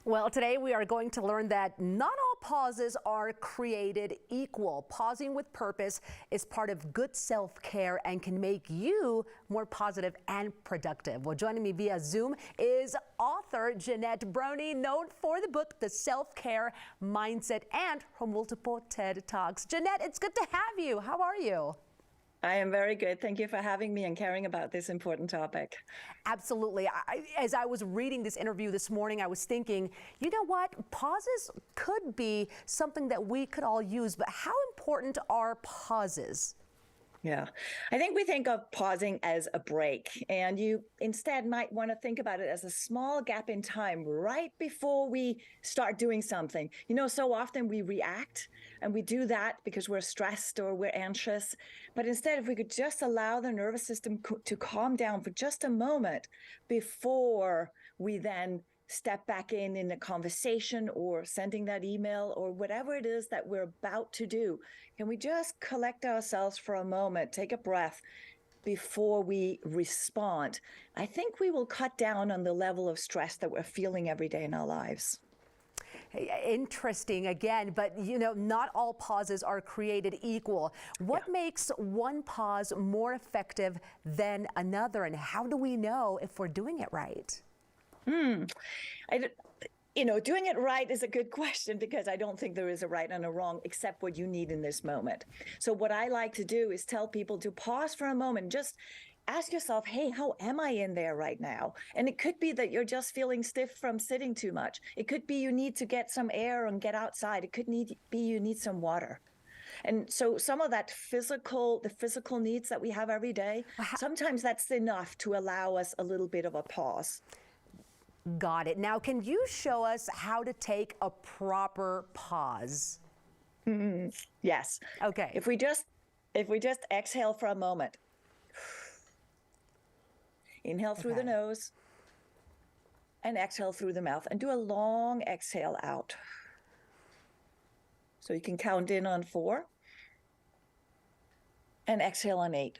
Well, today we are going to learn that not all pauses are created equal. Pausing with purpose is part of good self-care and can make you more positive and productive. Well, joining me via Zoom is author Jeanette Bronée, known for the book, The Self-Care Mindset, and her multiple TED Talks. Jeanette, it's good to have you. How are you? I am very good. Thank you for having me and caring about this important topic. Absolutely. As I was reading this interview this morning, I was thinking, you know what? Pauses could be something that we could all use, but how important are pauses? Yeah, I think we think of pausing as a break, and you instead might want to think about it as a small gap in time right before we start doing something. You know, so often we react, and we do that because we're stressed or we're anxious. But instead, if we could just allow the nervous system to calm down for just a moment before we then step back in a conversation or sending that email or whatever it is that we're about to do. Can we just collect ourselves for a moment, take a breath before we respond? I think we will cut down on the level of stress that we're feeling every day in our lives. Interesting again, but you know, not all pauses are created equal. What makes one pause more effective than another, and how do we know if we're doing it right? Doing it right is a good question because I don't think there is a right and a wrong except what you need in this moment. So what I like to do is tell people to pause for a moment, just ask yourself, hey, how am I in there right now? And it could be that you're just feeling stiff from sitting too much. It could be you need to get some air and get outside. It could be you need some water. And so some of that the physical needs that we have every day, sometimes that's enough to allow us a little bit of a pause. Got it. Now, can you show us how to take a proper pause? Yes. Okay. If we just exhale for a moment, inhale through the nose and exhale through the mouth, and do a long exhale out. So you can count in on 4 and exhale on 8.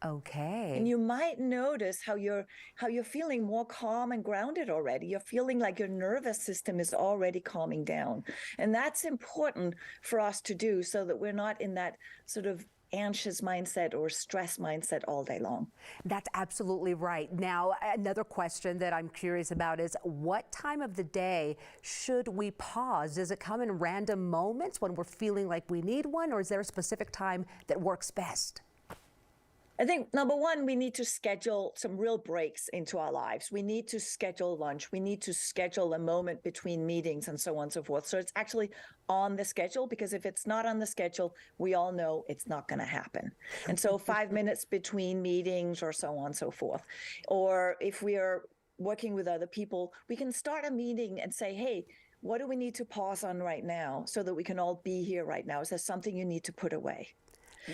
Okay. And you might notice how you're feeling more calm and grounded already. You're feeling like your nervous system is already calming down. And that's important for us to do so that we're not in that sort of anxious mindset or stress mindset all day long. That's absolutely right. Now, another question that I'm curious about is what time of the day should we pause? Does it come in random moments when we're feeling like we need one, or is there a specific time that works best? I think, number one, we need to schedule some real breaks into our lives. We need to schedule lunch. We need to schedule a moment between meetings and so on and so forth. So it's actually on the schedule, because if it's not on the schedule, we all know it's not going to happen. And so 5 minutes between meetings or so on and so forth. Or if we are working with other people, we can start a meeting and say, hey, what do we need to pause on right now so that we can all be here right now? Is there something you need to put away?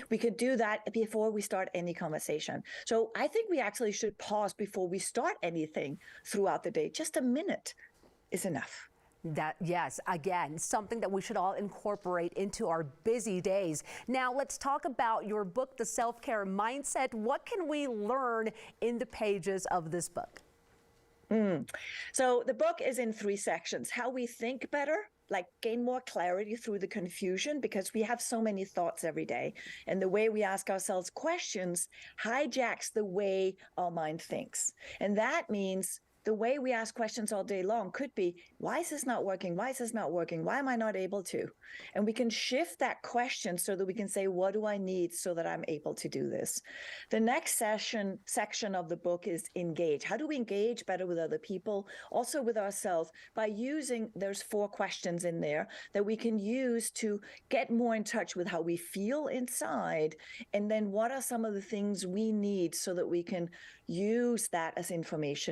We could do that before we start any conversation. So I think we actually should pause before we start anything throughout the day. Just a minute is enough. Yes, again, something that we should all incorporate into our busy days. Now, let's talk about your book, The Self-Care Mindset. What can we learn in the pages of this book? So the book is in 3 sections: how we think better, like gain more clarity through the confusion, because we have so many thoughts every day. And the way we ask ourselves questions hijacks the way our mind thinks. And that means the way we ask questions all day long could be, why is this not working? Why is this not working? Why am I not able to? And we can shift that question so that we can say, what do I need so that I'm able to do this? The next section of the book is engage. How do we engage better with other people, also with ourselves, by using, there's 4 questions in there that we can use to get more in touch with how we feel inside, and then what are some of the things we need so that we can use that as information